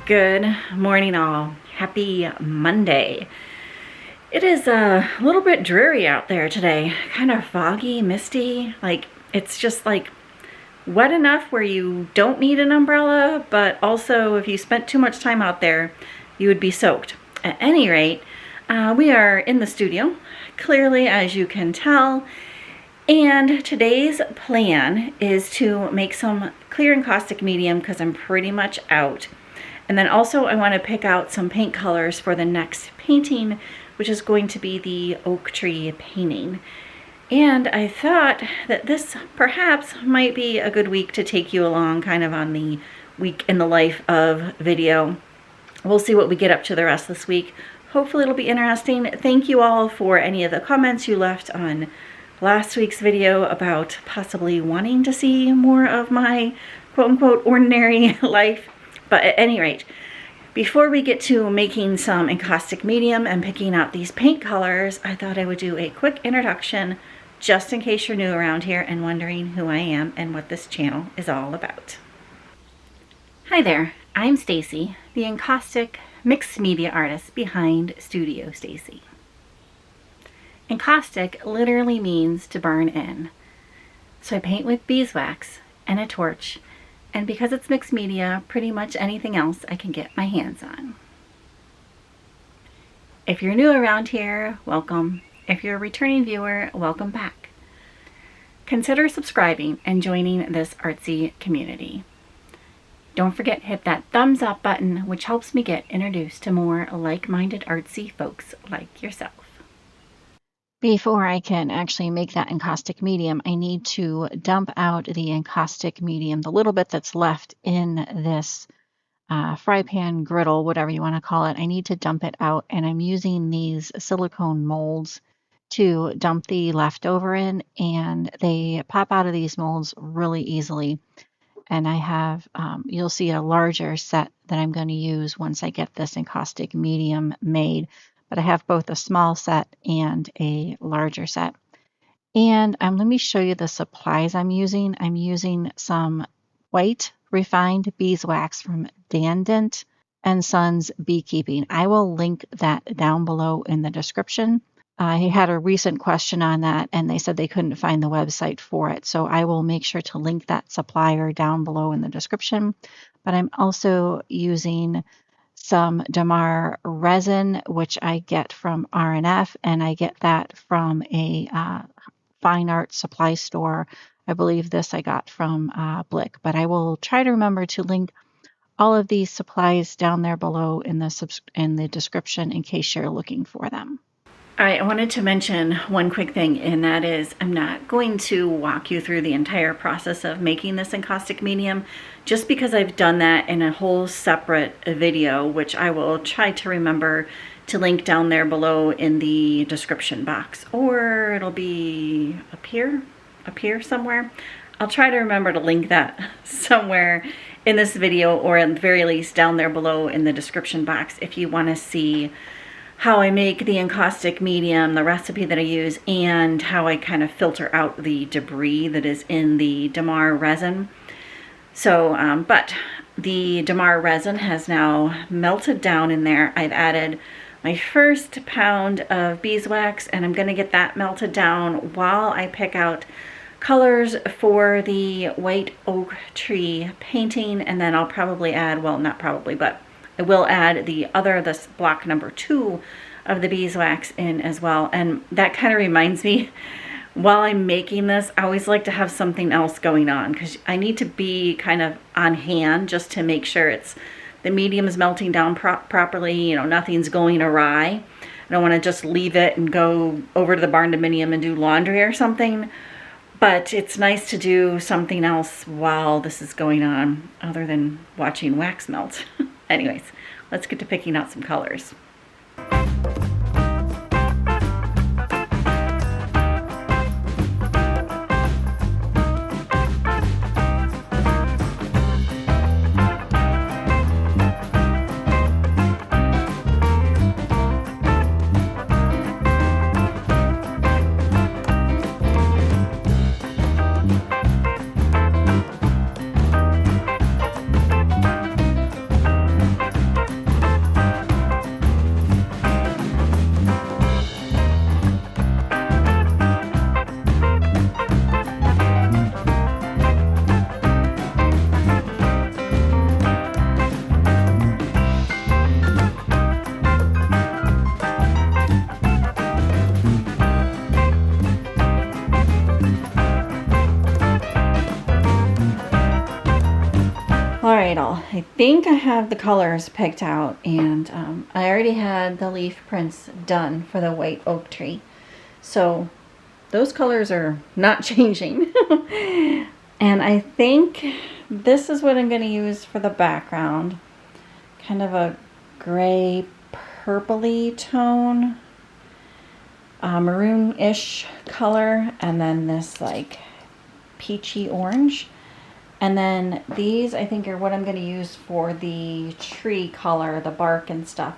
Good morning, all. Happy Monday. It is a little bit dreary out there today. Kind of foggy, misty. It's just wet enough where you don't need an umbrella, but also if you spent too much time out there, you would be soaked. At any rate, we are in the studio, clearly, as you can tell. And today's plan is to make some clear encaustic medium because I'm pretty much out. And then also I want to pick out some paint colors for the next painting, which is going to be the oak tree painting. And I thought that this perhaps might be a good week to take you along kind of on the week in the life of video. We'll see what we get up to the rest of this week. Hopefully it'll be interesting. Thank you all for any of the comments you left on last week's video about possibly wanting to see more of my quote-unquote ordinary life. But at any rate, before we get to making some encaustic medium and picking out these paint colors, I thought I would do a quick introduction just in case you're new around here and wondering who I am and what this channel is all about. Hi there, I'm Stacy, the encaustic mixed media artist behind Studio Stacy. Encaustic literally means to burn in. So I paint with beeswax and a torch, and because it's mixed media, pretty much anything else I can get my hands on. If you're new around here, welcome. If you're a returning viewer, welcome back. Consider subscribing and joining this artsy community. Don't forget to hit that thumbs up button, which helps me get introduced to more like-minded artsy folks like yourself. Before I can actually make that encaustic medium, I need to dump out the encaustic medium, the little bit that's left in this fry pan, griddle, whatever you want to call it. I need to dump it out, and I'm using these silicone molds to dump the leftover in, and they pop out of these molds really easily. And I have, you'll see a larger set that I'm going to use once I get this encaustic medium made. But I have both a small set and a larger set. And let me show you the supplies I'm using. I'm using some white refined beeswax from Dandant and Sons Beekeeping. I will link that down below in the description. I had a recent question on that, and they said they couldn't find the website for it. So I will make sure to link that supplier down below in the description. But I'm also using some Damar resin, which I get from R&F, and I get that from a fine art supply store. I believe this I got from Blick, but I will try to remember to link all of these supplies down there below in the description in case you're looking for them. All right, I wanted to mention one quick thing, and that is I'm not going to walk you through the entire process of making this encaustic medium, just because I've done that in a whole separate video, which I will try to remember to link down there below in the description box, or it'll be up here somewhere. I'll try to remember to link that somewhere in this video, or at the very least down there below in the description box if you want to see how I make the encaustic medium, the recipe that I use, and how I kind of filter out the debris that is in the Damar resin. So, but the Damar resin has now melted down in there. I've added my first pound of beeswax, and I'm going to get that melted down while I pick out colors for the white oak tree painting, and then I'll probably add, well, not probably, but I will add this block number 2 of the beeswax in as well. And that kind of reminds me, while I'm making this, I always like to have something else going on because I need to be kind of on hand just to make sure the medium is melting down properly, nothing's going awry. I don't want to just leave it and go over to the barn dominium and do laundry or something. But it's nice to do something else while this is going on other than watching wax melt. Anyways, let's get to picking out some colors. right, I think I have the colors picked out, and I already had the leaf prints done for the white oak tree. So those colors are not changing. And I think this is what I'm going to use for the background. Kind of a gray purpley tone, maroon-ish color, and then this like peachy orange. And then these I think are what I'm going to use for the tree color, the bark and stuff.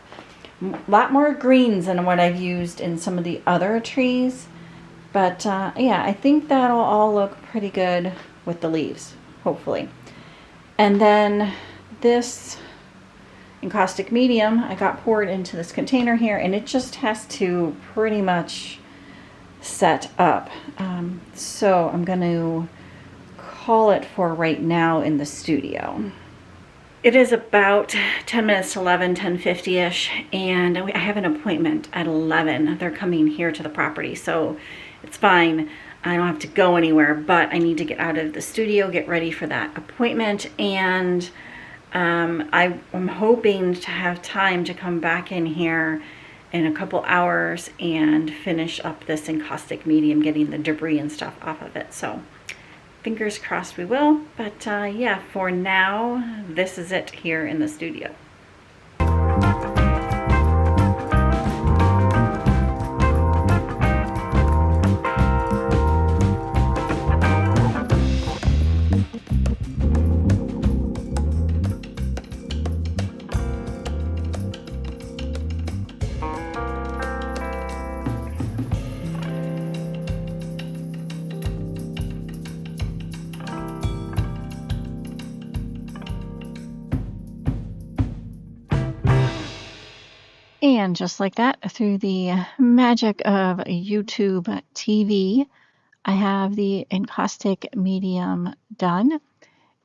A lot more greens than what I've used in some of the other trees. But yeah, I think that'll all look pretty good with the leaves, hopefully. And then this encaustic medium I got poured into this container here, and it just has to pretty much set up. So I'm going to call it for right now in the studio. It is about 10 minutes to 11, 10:50-ish, and I have an appointment at 11. They're coming here to the property, so it's fine. I don't have to go anywhere, but I need to get out of the studio, get ready for that appointment, and I'm hoping to have time to come back in here in a couple hours and finish up this encaustic medium, getting the debris and stuff off of it. So fingers crossed we will, but yeah, for now, this is it here in the studio. And just like that, through the magic of YouTube TV, I have the encaustic medium done.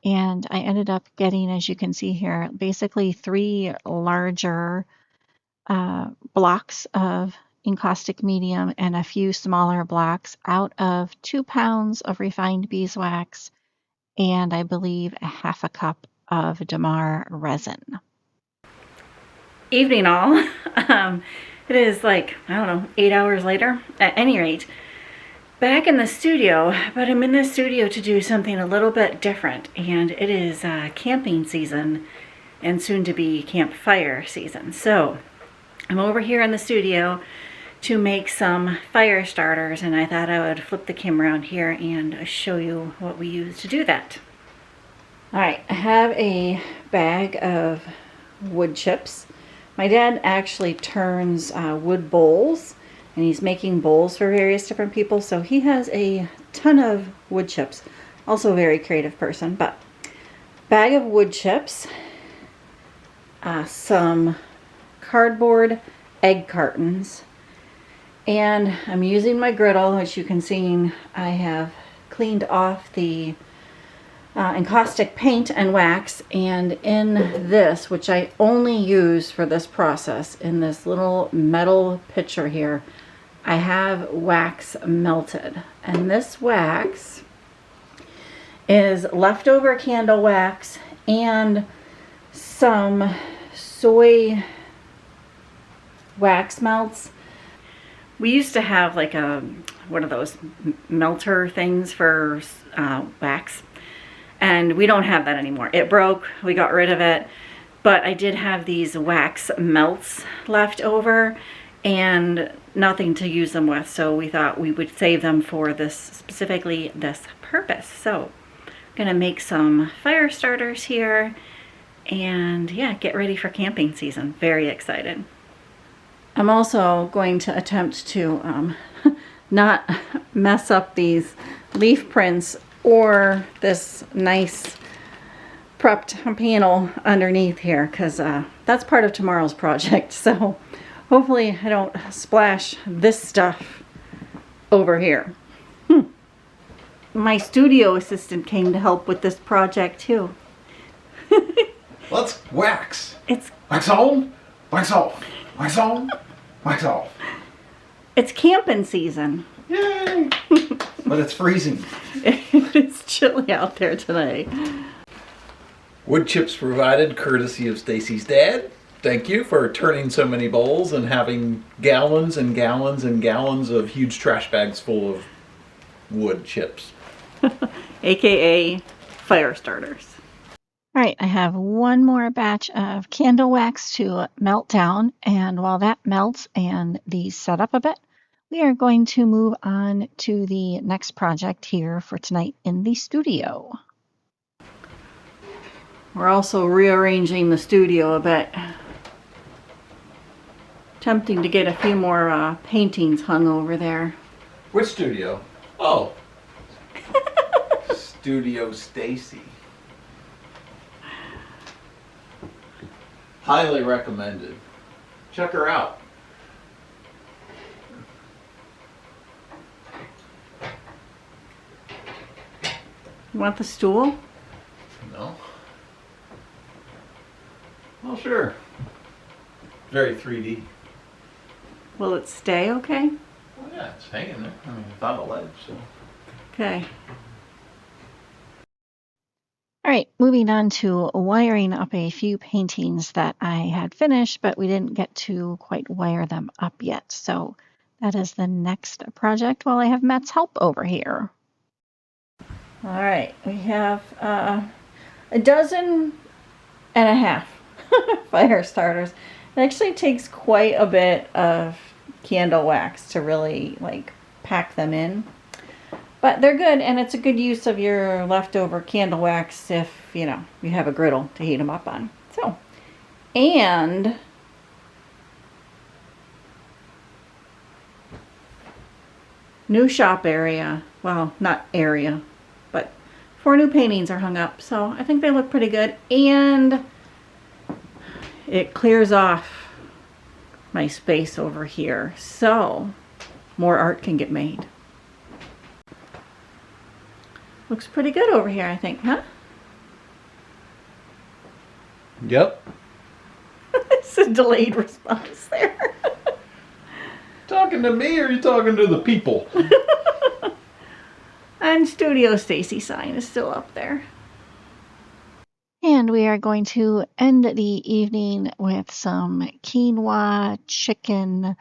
And I ended up getting, as you can see here, basically 3 larger blocks of encaustic medium and a few smaller blocks out of 2 pounds of refined beeswax and I believe a half a cup of Damar resin. Evening all. It is like, I don't know, 8 hours later. At any rate, back in the studio, but I'm in the studio to do something a little bit different, and it is camping season and soon to be campfire season. So I'm over here in the studio to make some fire starters, and I thought I would flip the camera around here and show you what we use to do that. All right, I have a bag of wood chips. My dad actually turns wood bowls, and he's making bowls for various different people, so he has a ton of wood chips. Also a very creative person, but bag of wood chips, some cardboard egg cartons, and I'm using my griddle. As you can see, I have cleaned off the encaustic paint and wax, and in this, which I only use for this process, in this little metal pitcher here, I have wax melted, and this wax is leftover candle wax and some soy wax melts. We used to have like a one of those melter things for wax, and we don't have that anymore. It broke, we got rid of it, but I did have these wax melts left over and nothing to use them with, so we thought we would save them for this, specifically this purpose. So I'm gonna make some fire starters here and yeah, get ready for camping season. Very excited. I'm also going to attempt to not mess up these leaf prints or this nice prepped panel underneath here, because that's part of tomorrow's project. So hopefully I don't splash this stuff over here. My studio assistant came to help with this project too. Let's wax. It's wax on, wax off, wax on, wax off. It's camping season. Yay! But it's freezing. It's chilly out there today. Wood chips provided courtesy of Stacy's dad. Thank you for turning so many bowls and having gallons and gallons and gallons of huge trash bags full of wood chips. AKA fire starters. All right, I have one more batch of candle wax to melt down, and while that melts and these set up a bit, we are going to move on to the next project here for tonight in the studio. We're also rearranging the studio a bit. Tempting to get a few more paintings hung over there. Which studio? Oh. Studio Stacy. Highly recommended. Check her out. You want the stool? No. Well, sure. Very 3D. Will it stay okay? Well, yeah, it's hanging there. I mean, it's on a ledge, so. Okay. All right, moving on to wiring up a few paintings that I had finished, but we didn't get to quite wire them up yet. So that is the next project while I have Matt's help over here. All right, we have a dozen and a half fire starters. It actually takes quite a bit of candle wax to really like pack them in. But they're good, and it's a good use of your leftover candle wax if, you know, you have a griddle to heat them up on. So, and new shop area. Well, not area, but 4 new paintings are hung up. So I think they look pretty good. And it clears off my space over here. So more art can get made. Looks pretty good over here, I think, huh? Yep. It's a delayed response there. Talking to me or are you talking to the people? And Studio Stacy sign is still up there. And we are going to end the evening with some quinoa chicken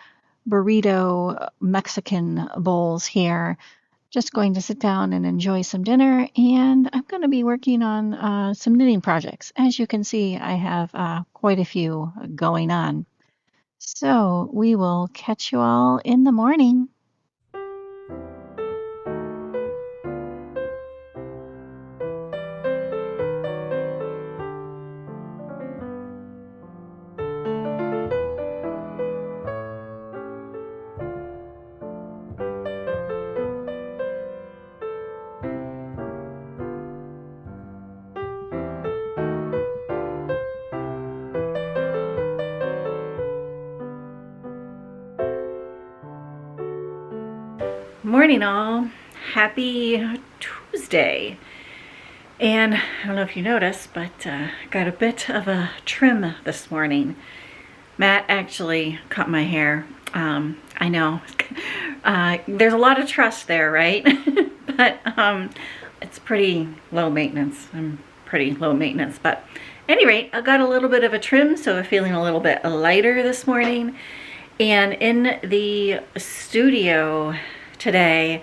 burrito Mexican bowls here. Just going to sit down and enjoy some dinner, and I'm going to be working on some knitting projects. As you can see, I have quite a few going on. So we will catch you all in the morning. Morning all. Happy Tuesday. And I don't know if you noticed, but got a bit of a trim this morning. Matt actually cut my hair. I know. There's a lot of trust there, right? But it's pretty low maintenance. I'm pretty low maintenance. But at any rate, I got a little bit of a trim, so I'm feeling a little bit lighter this morning. And in the studio today,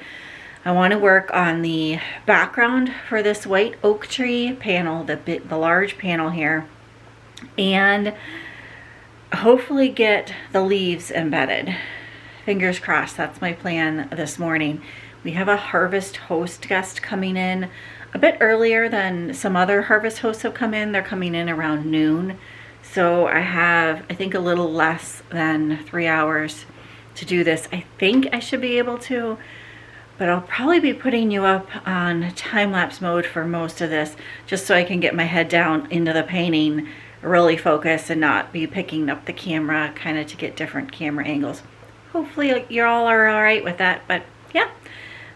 I want to work on the background for this white oak tree panel, the large panel here, and hopefully get the leaves embedded. Fingers crossed, that's my plan this morning. We have a harvest host guest coming in a bit earlier than some other harvest hosts have come in. They're coming in around noon. So I have, I think, a little less than 3 hours to do this. I think I should be able to, but I'll probably be putting you up on time-lapse mode for most of this, just so I can get my head down into the painting, really focus, and not be picking up the camera kind of to get different camera angles. Hopefully you all are all right with that, but yeah,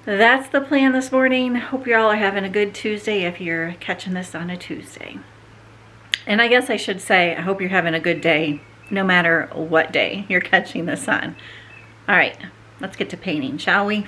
that's the plan this morning. Hope you all are having a good Tuesday if you're catching this on a Tuesday. And I guess I should say, I hope you're having a good day, no matter what day you're catching this on. All right, let's get to painting, shall we?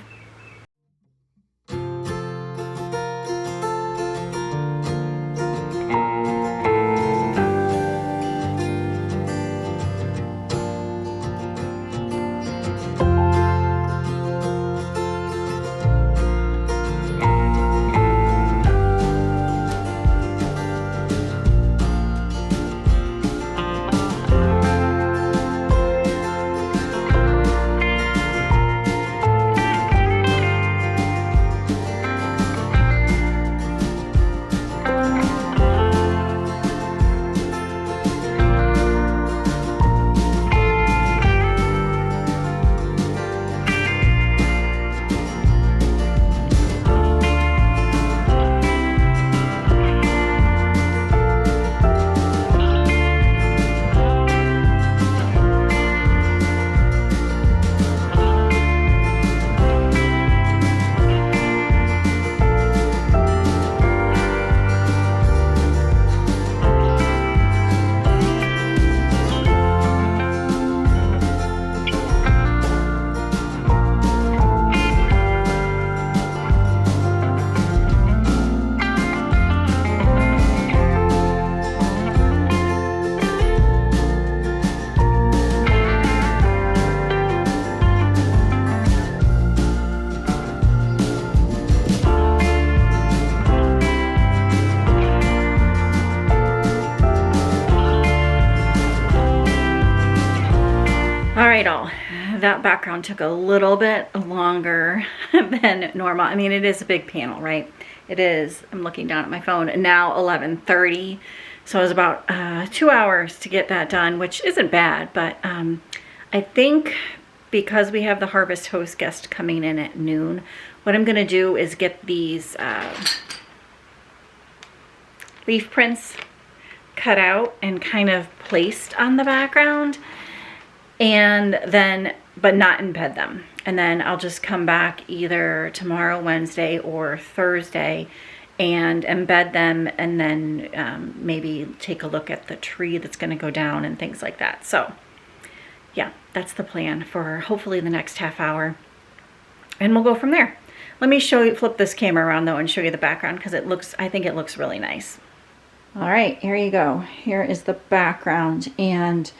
right, all. That background took a little bit longer than normal. I mean, it is a big panel, right? It is. I'm looking down at my phone, and now 11:30. So it was about 2 hours to get that done, which isn't bad, but I think because we have the Harvest Host guest coming in at noon, what I'm going to do is get these leaf prints cut out and kind of placed on the background, and then, but not embed them. And then I'll just come back either tomorrow, Wednesday, or Thursday and embed them, and then maybe take a look at the tree that's going to go down and things like that. So yeah, that's the plan for hopefully the next half hour, and we'll go from there. Let me show you, flip this camera around though and show you the background, because it looks, I think it looks really nice. All right, here you go. Here is the background, and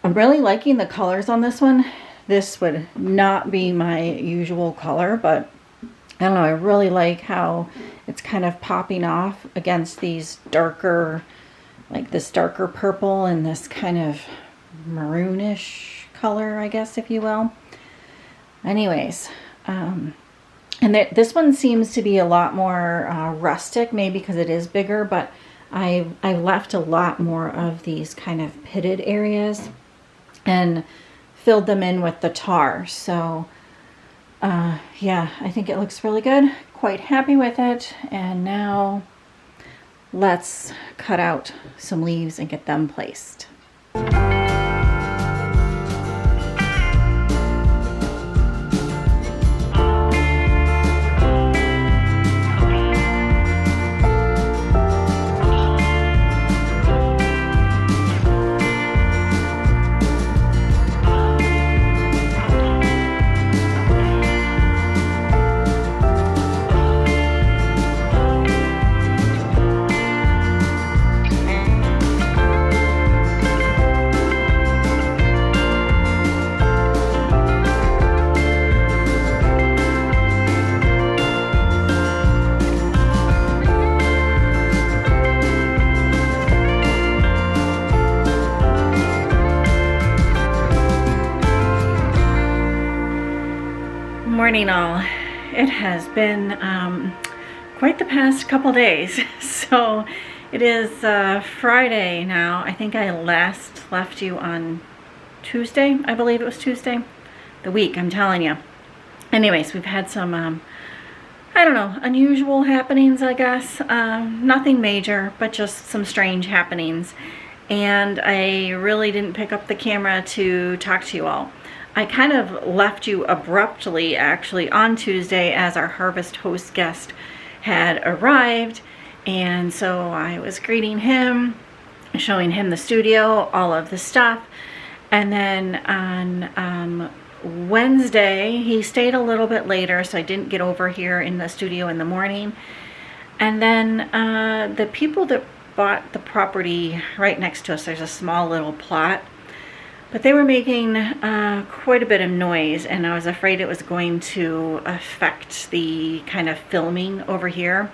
I'm really liking the colors on this one. This would not be my usual color, but I don't know, I really like how it's kind of popping off against these darker, like this darker purple and this kind of maroonish color, I guess, if you will. Anyways, and this one seems to be a lot more rustic, maybe because it is bigger, but I left a lot more of these kind of pitted areas and filled them in with the tar. So yeah, I think it looks really good. Quite happy with it. And now let's cut out some leaves and get them placed. Morning all. It has been quite the past couple days. So it is Friday now. I think I last left you on Tuesday. I believe it was Tuesday. The week, I'm telling you. Anyways, we've had some I don't know, unusual happenings, I guess. Nothing major, but just some strange happenings. And I really didn't pick up the camera to talk to you all. I kind of left you abruptly actually on Tuesday as our Harvest Host guest had arrived, and so I was greeting him, showing him the studio, all of the stuff, and then on Wednesday he stayed a little bit later, so I didn't get over here in the studio in the morning. And then the people that bought the property right next to us, there's a small little plot, but they were making quite a bit of noise, and I was afraid it was going to affect the kind of filming over here.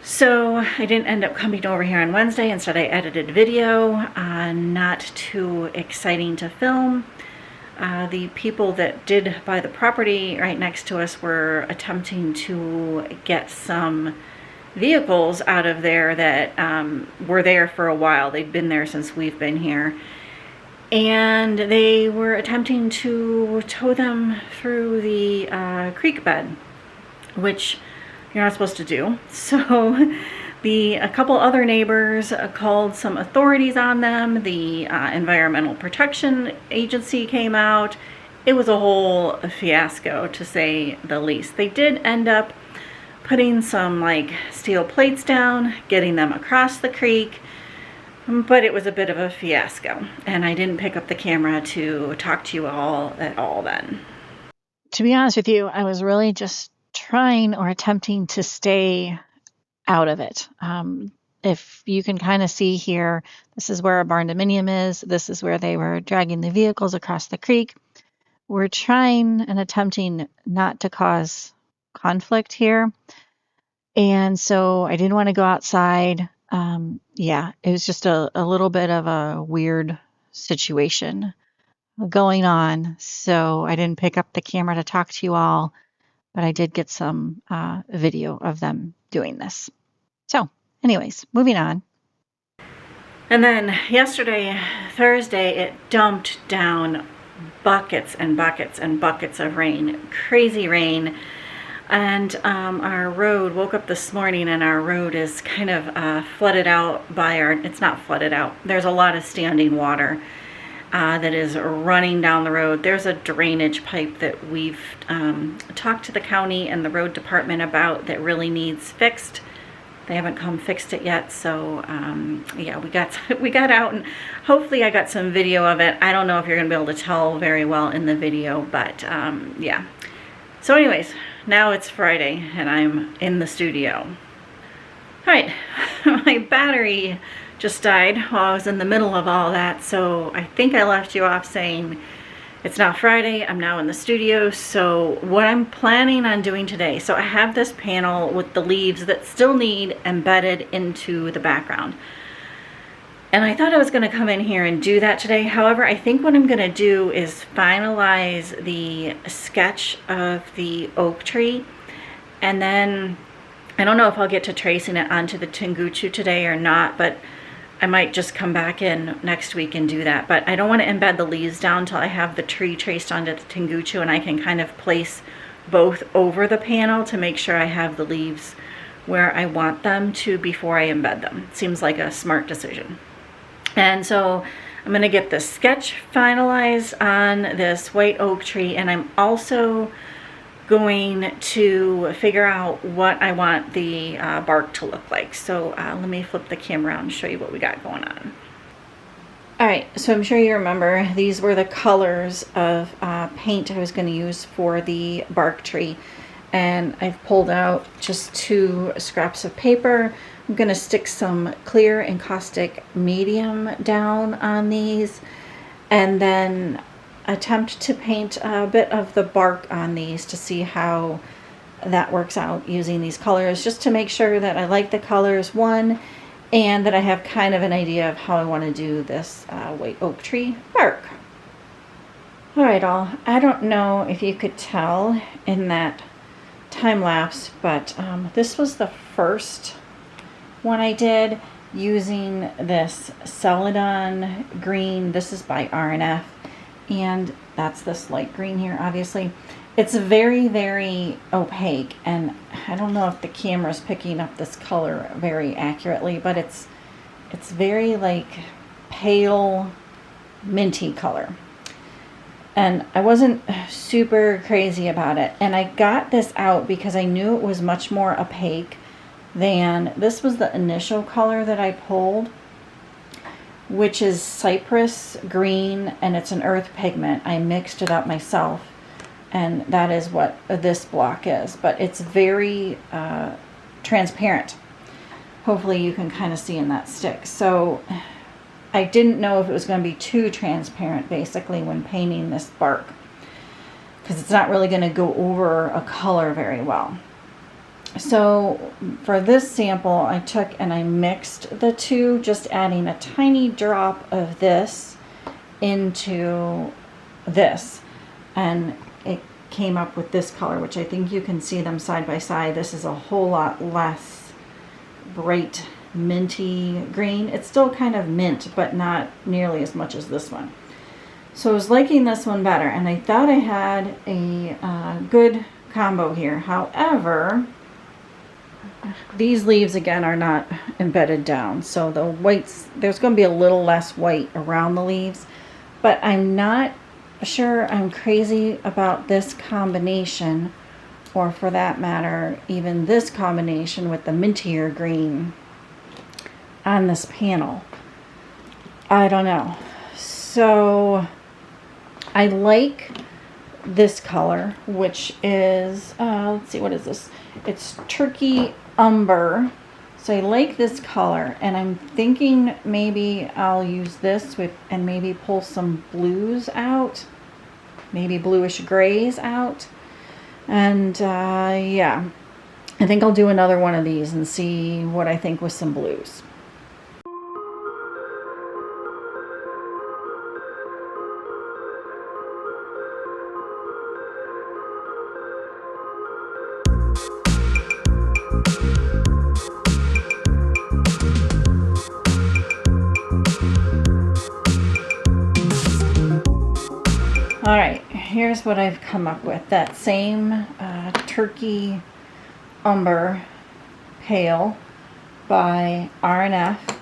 So I didn't end up coming over here on Wednesday. Instead, I edited video, not too exciting to film. The people that did buy the property right next to us were attempting to get some vehicles out of there that were there for a while. They'd been there since we've been here. And they were attempting to tow them through the creek bed, which you're not supposed to do. So a couple other neighbors called some authorities on them. The Environmental Protection Agency came out. It was a whole fiasco, to say the least. They did end up putting some like steel plates down, getting them across the creek, but it was a bit of a fiasco, and I didn't pick up the camera to talk to you all at all then. To be honest with you, I was really just trying or attempting to stay out of it. If you can kind of see here, this is where our barn dominium is. This is where they were dragging the vehicles across the creek. We're trying and attempting not to cause conflict here. And so I didn't want to go outside. Yeah, it was just a little bit of a weird situation. going on, so I didn't pick up the camera to talk to you all, but I did get some video of them doing this. So anyways, moving on. And then yesterday, Thursday, it dumped down buckets and buckets and buckets of rain, crazy rain. And our road, woke up this morning and our road is kind of flooded out by it's not flooded out, there's a lot of standing water that is running down the road. There's a drainage pipe that we've talked to the county and the road department about that really needs fixed. They haven't come fixed it yet, so yeah, we got out, and hopefully I got some video of it. I don't know if you're gonna be able to tell very well in the video, but yeah. So anyways, now it's Friday and I'm in the studio. All right, my battery just died while I was in the middle of all that, so I think I left you off saying it's now Friday, I'm now in the studio. So what I'm planning on doing today, so I have this panel with the leaves that still need embedded into the background. And I thought I was gonna come in here and do that today. However, I think what I'm gonna do is finalize the sketch of the oak tree. And then, I don't know if I'll get to tracing it onto the tenguchu today or not, but I might just come back in next week and do that. But I don't want to embed the leaves down until I have the tree traced onto the tenguchu, and I can kind of place both over the panel to make sure I have the leaves where I want them to before I embed them. Seems like a smart decision. And so I'm going to get the sketch finalized on this white oak tree, and I'm also going to figure out what I want the bark to look like. So let me flip the camera around and show you what we got going on. All right, so I'm sure you remember these were the colors of paint I was going to use for the bark tree, and I've pulled out just 2 scraps of paper. I'm going to stick some clear encaustic medium down on these, and then attempt to paint a bit of the bark on these to see how that works out using these colors, just to make sure that I like the colors, one, and that I have kind of an idea of how I want to do this white oak tree bark. All right, all. I don't know if you could tell in that time lapse, but this was the first one I did using this Celadon green. This is by R&F. And that's this light green here, obviously. It's very, very opaque, and I don't know if the camera's picking up this color very accurately, but it's very like pale minty color. And I wasn't super crazy about it. And I got this out because I knew it was much more opaque than, this was the initial color that I pulled, which is cypress green, and it's an earth pigment. I mixed it up myself, and that is what this block is, but it's very transparent. Hopefully you can kind of see in that stick. So I didn't know if it was going to be too transparent basically when painting this bark, because it's not really going to go over a color very well. So for this sample, I took and I mixed the two, just adding a tiny drop of this into this, and it came up with this color, which I think you can see them side by side. This is a whole lot less bright minty green. It's still kind of mint, but not nearly as much as this one. So I was liking this one better, and I thought I had a good combo here. However, these leaves again are not embedded down, so the whites, there's going to be a little less white around the leaves, but I'm not sure I'm crazy about this combination, or for that matter even this combination with the mintier green on this panel. I don't know. So I like this color, which is let's see, what is this? It's turkey umber. So I like this color, and I'm thinking maybe I'll use this with, and maybe pull some blues out, maybe bluish grays out, and yeah, I think I'll do another one of these and see what I think with some blues. All right, here's what I've come up with. That same turkey umber pale by R&F.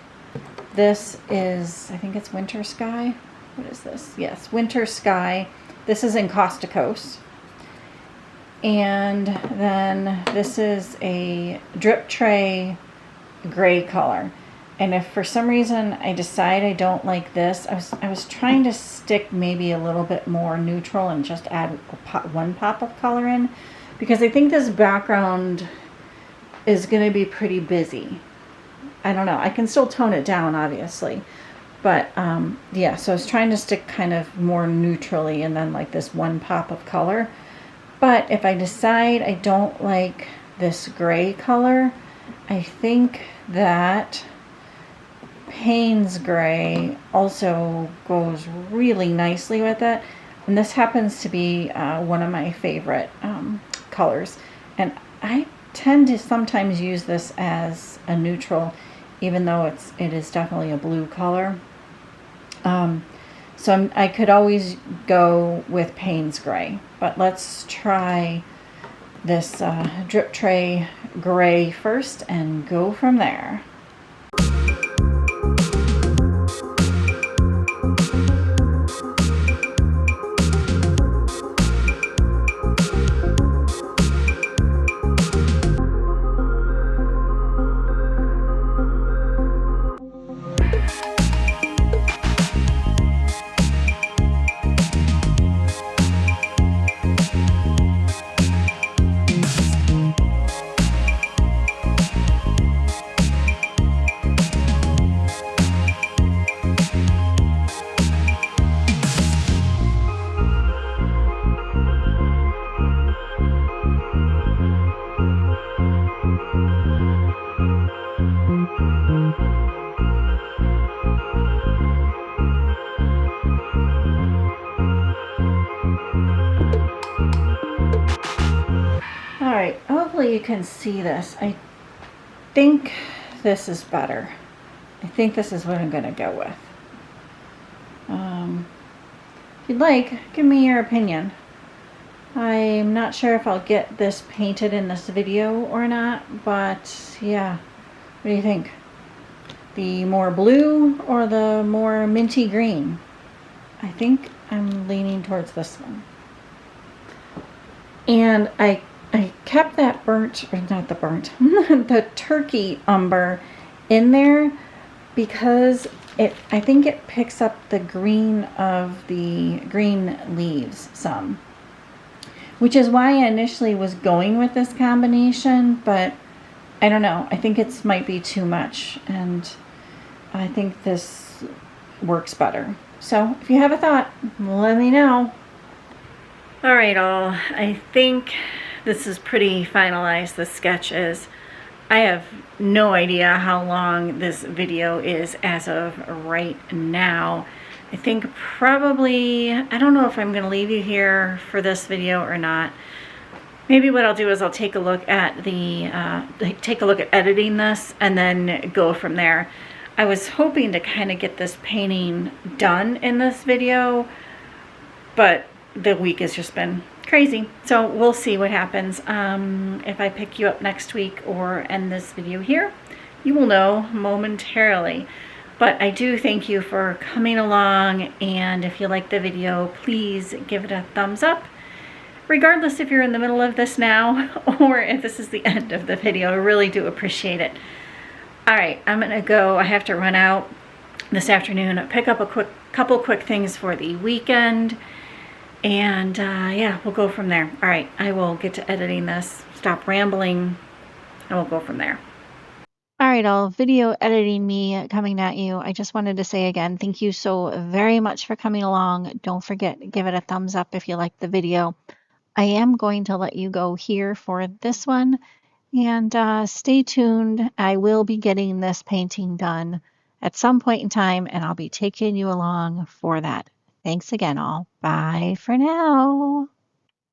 This is, I think it's Winter Sky. What is this? Yes, Winter Sky. This is encausticose. And then this is a drip tray gray color. And if for some reason I decide I don't like this, I was trying to stick maybe a little bit more neutral and just add one pop of color in, because I think this background is going to be pretty busy. I don't know. I can still tone it down, obviously. But yeah, so I was trying to stick kind of more neutrally and then like this one pop of color. But if I decide I don't like this gray color, I think that Payne's gray also goes really nicely with it. And this happens to be one of my favorite colors. And I tend to sometimes use this as a neutral, even though it is definitely a blue color. So I could always go with Payne's gray, but let's try this drip tray gray first and go from there. Alright, hopefully you can see this. I think this is better. I think this is what I'm going to go with. If you'd like, give me your opinion. I'm not sure if I'll get this painted in this video or not, but yeah. What do you think? The more blue or the more minty green? I think I'm leaning towards this one. And I kept that the turkey umber in there because I think it picks up the green of the green leaves some. Which is why I initially was going with this combination, but I don't know. I think it might be too much, and I think this works better. So if you have a thought, let me know. All right, all. I think this is pretty finalized, the sketch is. I have no idea how long this video is as of right now. I think probably, I don't know if I'm going to leave you here for this video or not. Maybe what I'll do is I'll take a look at editing this and then go from there. I was hoping to kind of get this painting done in this video, but the week has just been crazy. So we'll see what happens. If I pick you up next week or end this video here, you will know momentarily. But I do thank you for coming along, and if you like the video, please give it a thumbs up. Regardless if you're in the middle of this now or if this is the end of the video, I really do appreciate it. All right, I'm gonna go. I have to run out this afternoon, pick up a couple quick things for the weekend, and yeah, we'll go from there. All right, I will get to editing this, stop rambling, and we'll go from there. All right, all video editing me coming at you. I just wanted to say again, thank you so very much for coming along. Don't forget, give it a thumbs up if you liked the video. I am going to let you go here for this one, and stay tuned. I will be getting this painting done at some point in time, and I'll be taking you along for that. Thanks again, all. Bye for now.